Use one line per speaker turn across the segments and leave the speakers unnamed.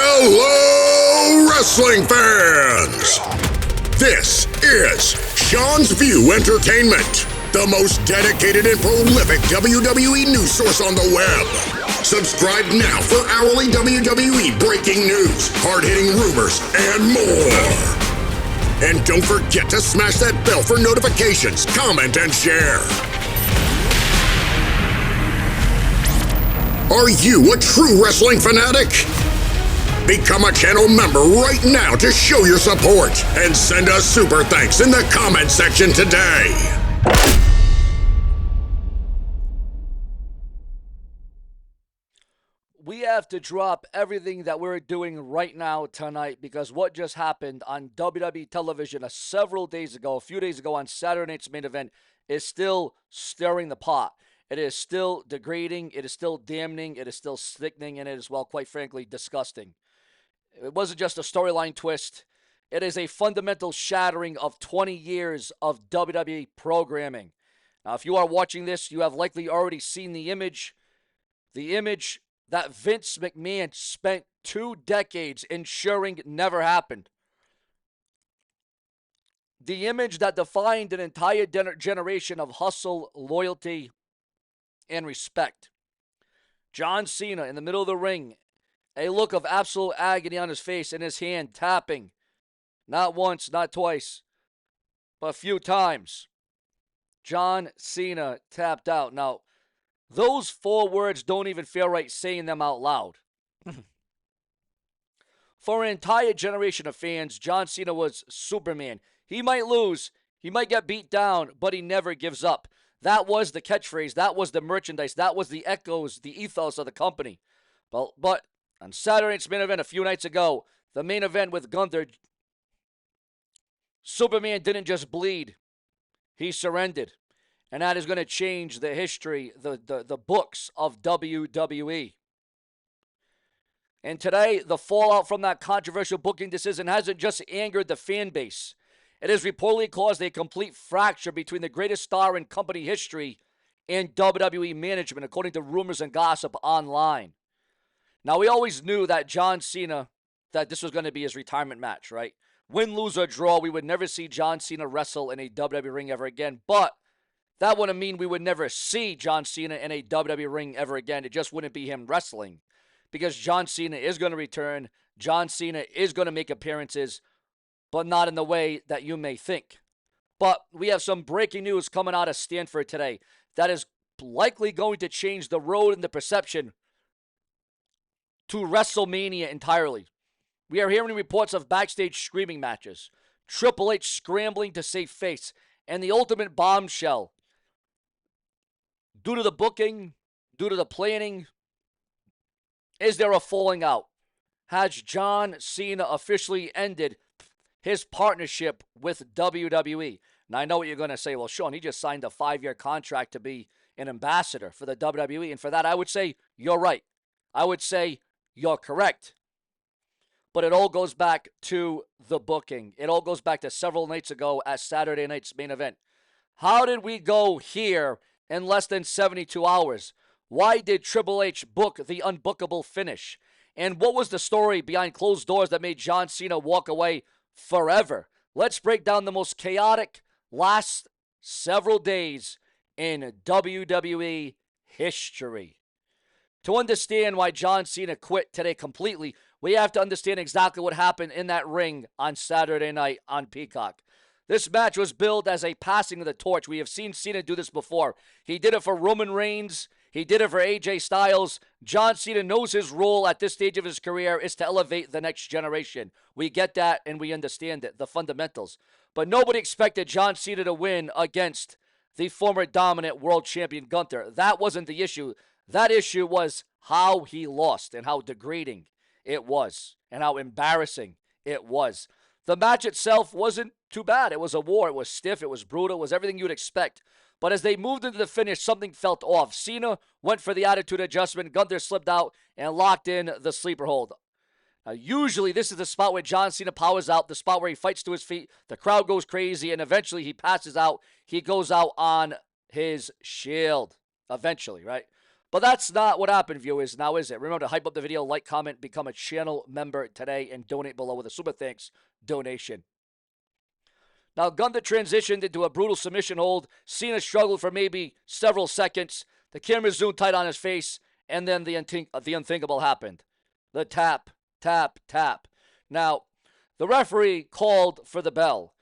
Hello, wrestling fans! This is Sean's View Entertainment, the most dedicated and prolific WWE news source on the web. Subscribe now for hourly WWE breaking news, hard-hitting rumors, and more. And don't forget to smash that bell for notifications, comment, and share. Are you a true wrestling fanatic? Become a channel member right now to show your support and send us super thanks in the comment section today.
We have to drop everything that we're doing right now tonight because what just happened on WWE television a few days ago on Saturday night's main event is still stirring the pot. It is still degrading, it is still damning, it is still sickening, and it is, well, quite frankly, disgusting. It wasn't just a storyline twist. It is a fundamental shattering of 20 years of WWE programming. Now, if you are watching this, you have likely already seen the image that Vince McMahon spent 2 decades ensuring never happened. The image that defined an entire generation of hustle, loyalty, and respect. John Cena in the middle of the ring, a look of absolute agony on his face and his hand tapping. Not once, not twice, but a few times. John Cena tapped out. Now, those 4 words don't even feel right saying them out loud. For an entire generation of fans, John Cena was Superman. He might lose, he might get beat down, but he never gives up. That was the catchphrase, that was the merchandise, that was the echoes, the ethos of the company. But on Saturday night's main event a few nights ago, the main event with Gunther, Superman didn't just bleed, he surrendered. And that is going to change the history, the books of WWE. And today, the fallout from that controversial booking decision hasn't just angered the fan base. It has reportedly caused a complete fracture between the greatest star in company history and WWE management, according to rumors and gossip online. Now, we always knew that John Cena, that this was going to be his retirement match, right? Win, lose, or draw, we would never see John Cena wrestle in a WWE ring ever again. But that wouldn't mean we would never see John Cena in a WWE ring ever again. It just wouldn't be him wrestling. Because John Cena is going to return. John Cena is going to make appearances, but not in the way that you may think. But we have some breaking news coming out of Stanford today that is likely going to change the road and the perception to WrestleMania entirely. We are hearing reports of backstage screaming matches, Triple H scrambling to save face, and the ultimate bombshell. Due to the booking, due to the planning, is there a falling out? Has John Cena officially ended his partnership with WWE? Now, I know what you're going to say. Well, Sean, he just signed a 5-year contract to be an ambassador for the WWE. And for that, I would say you're right. I would say you're correct. But it all goes back to the booking. It all goes back to several nights ago at Saturday night's main event. How did we go here in less than 72 hours? Why did Triple H book the unbookable finish? And what was the story behind closed doors that made John Cena walk away forever? Let's break down the most chaotic last several days in WWE history. To understand why John Cena quit today completely, we have to understand exactly what happened in that ring on Saturday night on Peacock. This match was billed as a passing of the torch. We have seen Cena do this before. He did it for Roman Reigns. He did it for AJ Styles. John Cena knows his role at this stage of his career is to elevate the next generation. We get that and we understand it, the fundamentals. But nobody expected John Cena to win against the former dominant world champion Gunther. That wasn't the issue. That issue was how he lost and how degrading it was and how embarrassing it was. The match itself wasn't too bad. It was a war. It was stiff. It was brutal. It was everything you'd expect. But as they moved into the finish, something felt off. Cena went for the attitude adjustment. Gunther slipped out and locked in the sleeper hold. Usually, this is the spot where John Cena powers out, the spot where he fights to his feet. The crowd goes crazy, and eventually he passes out. He goes out on his shield. Eventually, right? But that's not what happened, viewers, now is it? Remember to hype up the video, like, comment, become a channel member today, and donate below with a super thanks donation. Now, Gunther transitioned into a brutal submission hold. Cena struggled for maybe several seconds. The camera zoomed tight on his face, and then the unthinkable happened. The tap, tap, tap. Now, the referee called for the bell.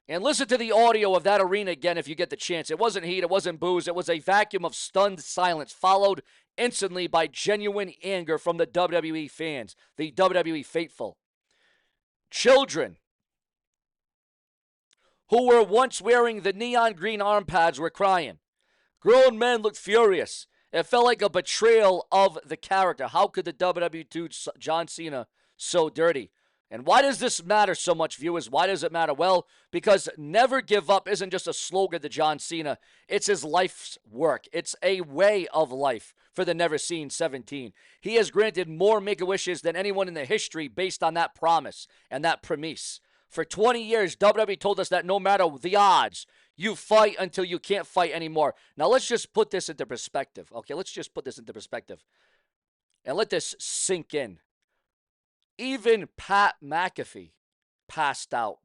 And listen to the audio of that arena again if you get the chance. It wasn't heat, it wasn't booze. It was a vacuum of stunned silence, followed instantly by genuine anger from the WWE fans, the WWE faithful. Children who were once wearing the neon green arm pads were crying. Grown men looked furious. It felt like a betrayal of the character. How could the WWE do John Cena so dirty? And why does this matter so much, viewers? Why does it matter? Well, because never give up isn't just a slogan to John Cena. It's his life's work. It's a way of life for the Never Seen 17. He has granted more Make-A-Wishes than anyone in the history based on that promise and that premise. For 20 years, WWE told us that no matter the odds, you fight until you can't fight anymore. Now, let's just put this into perspective. Okay, let's just put this into perspective. And let this sink in. Even Pat McAfee passed out.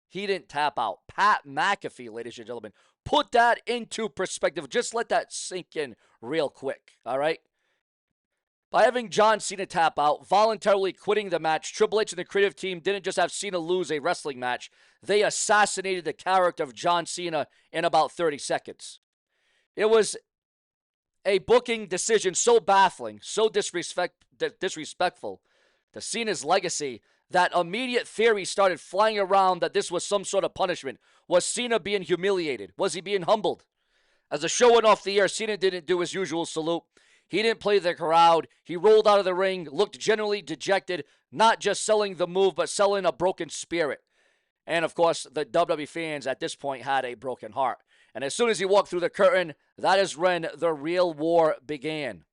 He didn't tap out. Pat McAfee, ladies and gentlemen. Put that into perspective. Just let that sink in real quick, all right? By having John Cena tap out, voluntarily quitting the match, Triple H and the creative team didn't just have Cena lose a wrestling match. They assassinated the character of John Cena in about 30 seconds. It was a booking decision so baffling, so disrespectful to Cena's legacy, that immediate theories started flying around that this was some sort of punishment. Was Cena being humiliated? Was he being humbled? As the show went off the air, Cena didn't do his usual salute. He didn't play the crowd. He rolled out of the ring, looked generally dejected, not just selling the move, but selling a broken spirit. And, of course, the WWE fans at this point had a broken heart. And as soon as he walked through the curtain, that is when the real war began.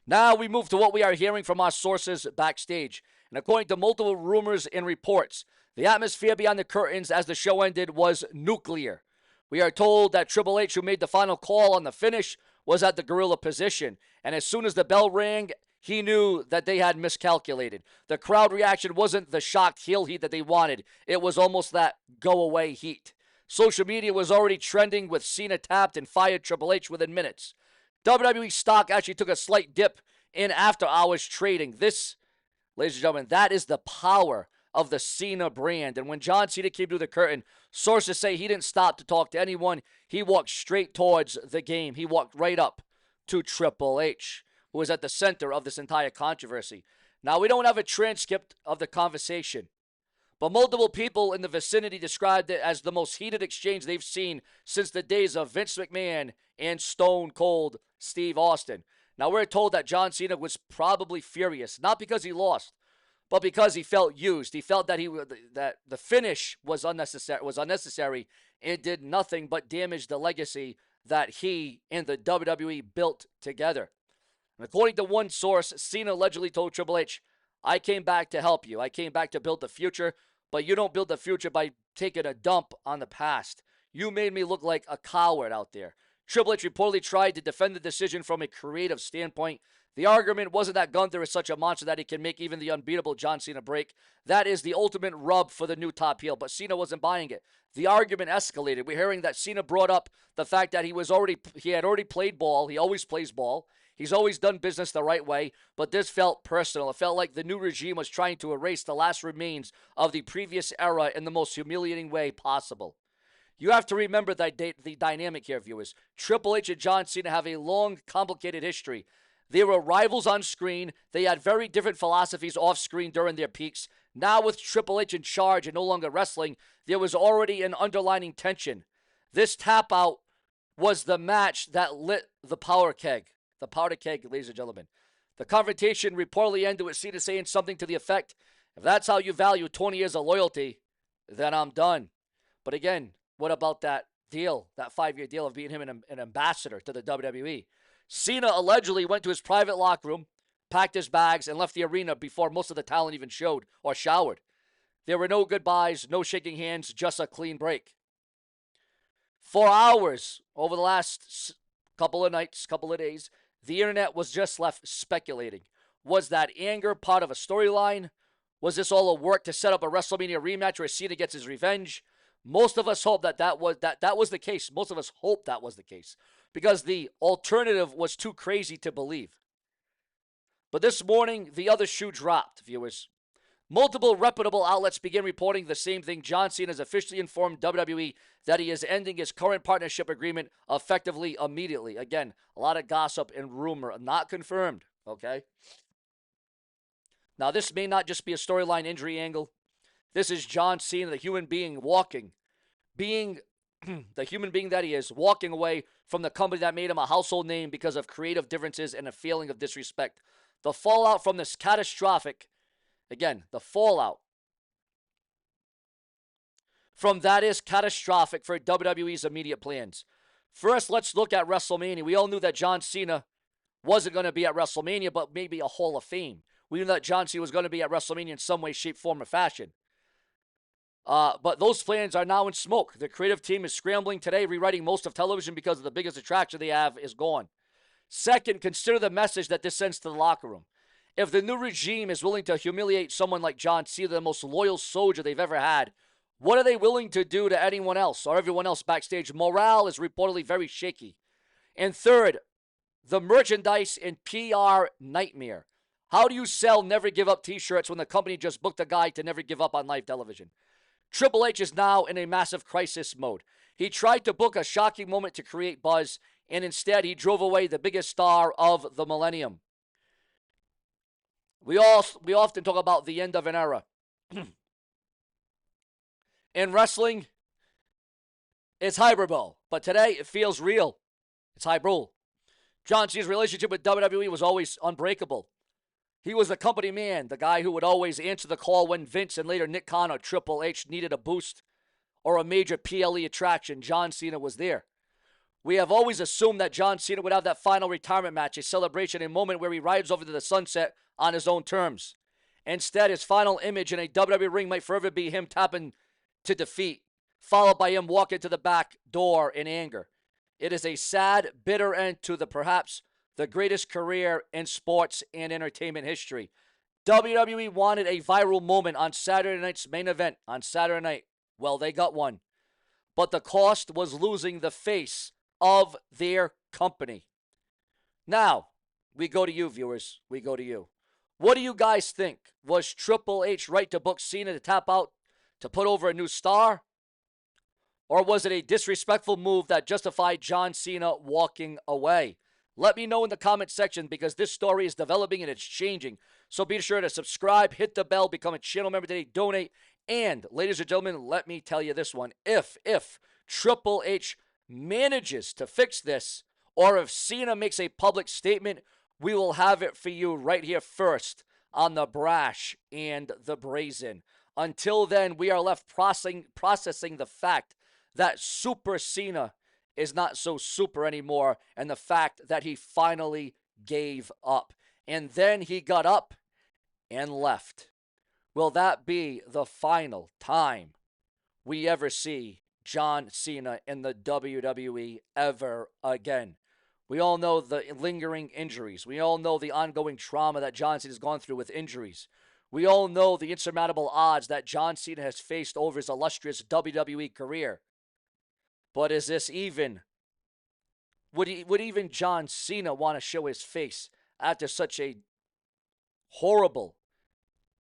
Now we move to what we are hearing from our sources backstage. And according to multiple rumors and reports, the atmosphere beyond the curtains as the show ended was nuclear. We are told that Triple H, who made the final call on the finish, was at the gorilla position. And as soon as the bell rang, he knew that they had miscalculated. The crowd reaction wasn't the shocked heel heat that they wanted. It was almost that go-away heat. Social media was already trending with Cena tapped and fired Triple H within minutes. WWE stock actually took a slight dip in after-hours trading. This, ladies and gentlemen, that is the power of the Cena brand. And when John Cena came through the curtain, sources say he didn't stop to talk to anyone. He walked straight towards the game. He walked right up to Triple H, who was at the center of this entire controversy. Now, we don't have a transcript of the conversation, but multiple people in the vicinity described it as the most heated exchange they've seen since the days of Vince McMahon and Stone Cold Steve Austin. Now, we're told that John Cena was probably furious, not because he lost, but because he felt used. He felt that that the finish was unnecessary. It did nothing but damage the legacy that he and the WWE built together. And according to one source, Cena allegedly told Triple H, "I came back to help you. I came back to build the future, but you don't build the future by taking a dump on the past. You made me look like a coward out there." Triple H reportedly tried to defend the decision from a creative standpoint. The argument wasn't that Gunther is such a monster that he can make even the unbeatable John Cena break. That is the ultimate rub for the new top heel, but Cena wasn't buying it. The argument escalated. We're hearing that Cena brought up the fact that he had already played ball. He always plays ball. He's always done business the right way, but this felt personal. It felt like the new regime was trying to erase the last remains of the previous era in the most humiliating way possible. You have to remember the dynamic here, viewers. Triple H and John Cena have a long, complicated history. They were rivals on screen. They had very different philosophies off screen during their peaks. Now with Triple H in charge and no longer wrestling, there was already an underlying tension. This tap out was the match that lit the powder keg. The powder keg, ladies and gentlemen. The confrontation reportedly ended with Cena saying something to the effect, "If that's how you value 20 years of loyalty, then I'm done." But again, what about that deal, that 5-year deal of being him an ambassador to the WWE? Cena allegedly went to his private locker room, packed his bags, and left the arena before most of the talent even showed or showered. There were no goodbyes, no shaking hands, just a clean break. For hours over the last couple of nights, couple of days, the internet was just left speculating. Was that anger part of a storyline? Was this all a work to set up a WrestleMania rematch where Cena gets his revenge? Most of us hope that was the case. Most of us hope that was the case because the alternative was too crazy to believe. But this morning, the other shoe dropped, viewers. Multiple reputable outlets begin reporting the same thing. John Cena has officially informed WWE that he is ending his current partnership agreement effectively immediately. Again, a lot of gossip and rumor, not confirmed, okay? Now, this may not just be a storyline injury angle. This is John Cena, the human being being the human being that he is, walking away from the company that made him a household name because of creative differences and a feeling of disrespect. The fallout from this catastrophic, again, the fallout from that is catastrophic for WWE's immediate plans. First, let's look at WrestleMania. We all knew that John Cena wasn't going to be at WrestleMania, but maybe a Hall of Fame. We knew that John Cena was going to be at WrestleMania in some way, shape, form, or fashion. But those plans are now in smoke. The creative team is scrambling today, rewriting most of television because the biggest attraction they have is gone. Second, consider the message that this sends to the locker room. If the new regime is willing to humiliate someone like John Cena, the most loyal soldier they've ever had, what are they willing to do to anyone else or everyone else backstage? Morale is reportedly very shaky. And third, the merchandise and PR nightmare. How do you sell Never Give Up t-shirts when the company just booked a guy to never give up on live television? Triple H is now in a massive crisis mode. He tried to book a shocking moment to create buzz, and instead he drove away the biggest star of the millennium. We often talk about the end of an era. In wrestling, it's hyperbole, but today it feels real. It's hyperbole. John Cena's relationship with WWE was always unbreakable. He was the company man, the guy who would always answer the call when Vince and later Nick Khan or Triple H needed a boost or a major PLE attraction. John Cena was there. We have always assumed that John Cena would have that final retirement match, a celebration, a moment where he rides over to the sunset on his own terms. Instead, his final image in a WWE ring might forever be him tapping to defeat, followed by him walking to the back door in anger. It is a sad, bitter end to perhaps the greatest career in sports and entertainment history. WWE wanted a viral moment on Saturday night's main event on Saturday night. Well, they got one. But the cost was losing the face of their company. Now, we go to you, viewers. We go to you. What do you guys think? Was Triple H right to book Cena to tap out to put over a new star? Or was it a disrespectful move that justified John Cena walking away? Let me know in the comment section because this story is developing and it's changing. So be sure to subscribe, hit the bell, become a channel member today, donate. And, ladies and gentlemen, let me tell you this one. If Triple H manages to fix this, or if Cena makes a public statement, we will have it for you right here first on the Brash and the Brazen. Until then, we are left processing the fact that Super Cena is not so super anymore, and the fact that he finally gave up. And then he got up and left. Will that be the final time we ever see John Cena in the WWE ever again? We all know the lingering injuries. We all know the ongoing trauma that John Cena has gone through with injuries. We all know the insurmountable odds that John Cena has faced over his illustrious WWE career. But is this even? Would even John Cena want to show his face after such a horrible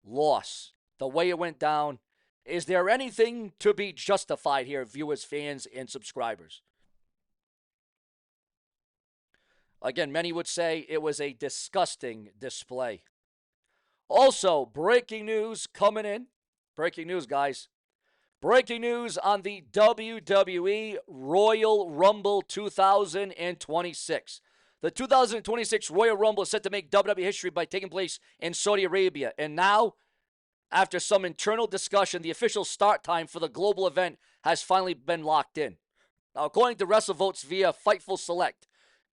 loss? The way it went down. Is there anything to be justified here, viewers, fans, and subscribers? Again, many would say it was a disgusting display. Also, breaking news coming in. Breaking news, guys. Breaking news on the WWE Royal Rumble 2026. The 2026 Royal Rumble is set to make WWE history by taking place in Saudi Arabia. And now, after some internal discussion, the official start time for the global event has finally been locked in. Now, according to WrestleVotes via Fightful Select,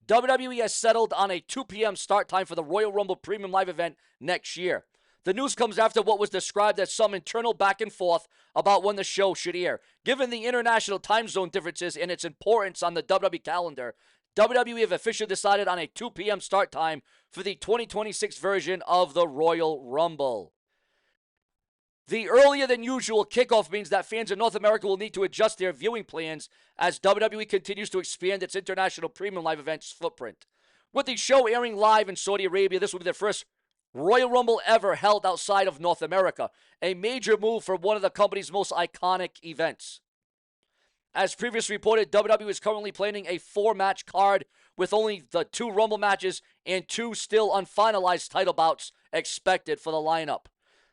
WWE has settled on a 2 p.m. start time for the Royal Rumble Premium Live event next year. The news comes after what was described as some internal back and forth about when the show should air. Given the international time zone differences and its importance on the WWE calendar, WWE have officially decided on a 2 p.m. start time for the 2026 version of the Royal Rumble. The earlier than usual kickoff means that fans in North America will need to adjust their viewing plans as WWE continues to expand its international premium live events footprint. With the show airing live in Saudi Arabia, this will be the first Royal Rumble ever held outside of North America, a major move for one of the company's most iconic events. As previously reported, WWE is currently planning a 4-match card with only the 2 Rumble matches and 2 still unfinalized title bouts expected for the lineup.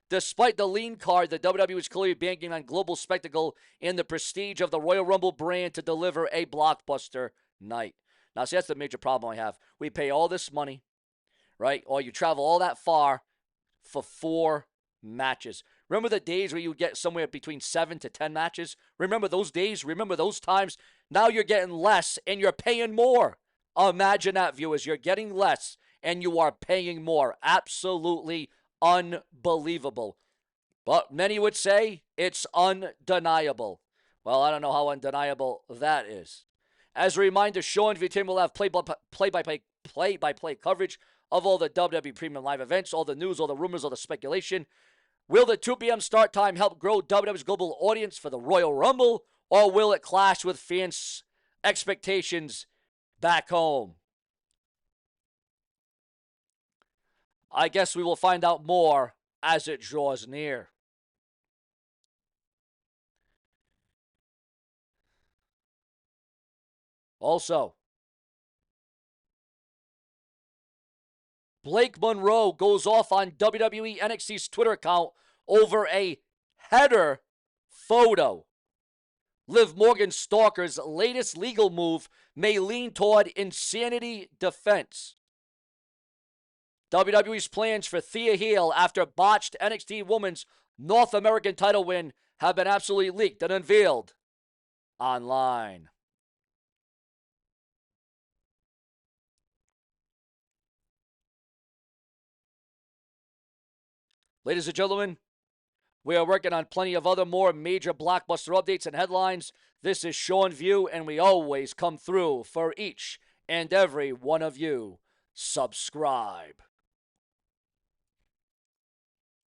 Despite the lean card, the WWE is clearly banking on global spectacle and the prestige of the Royal Rumble brand to deliver a blockbuster night. Now, see, that's the major problem I have. We pay all this money, right? Or you travel all that far for 4 matches. Remember the days where you get somewhere between 7 to 10 matches? Remember those days? Remember those times? Now you're getting less and you're paying more. Imagine that, viewers. You're getting less and you are paying more. Absolutely unbelievable. But many would say it's undeniable. Well, I don't know how undeniable that is. As a reminder, SeanzViewEnt will have play-by-play coverage of all the WWE Premium Live events, all the news, all the rumors, all the speculation. Will the 2 p.m. start time help grow WWE's global audience for the Royal Rumble, or will it clash with fans' expectations back home? I guess we will find out more as it draws near. Also, Blake Monroe goes off on WWE NXT's Twitter account over a header photo. Liv Morgan's stalker's latest legal move may lean toward insanity defense. WWE's plans for Thea Hale after botched NXT Women's North American title win have been absolutely leaked and unveiled online. Ladies and gentlemen, we are working on plenty of other more major blockbuster updates and headlines. This is SeanzView, and we always come through for each and every one of you. Subscribe.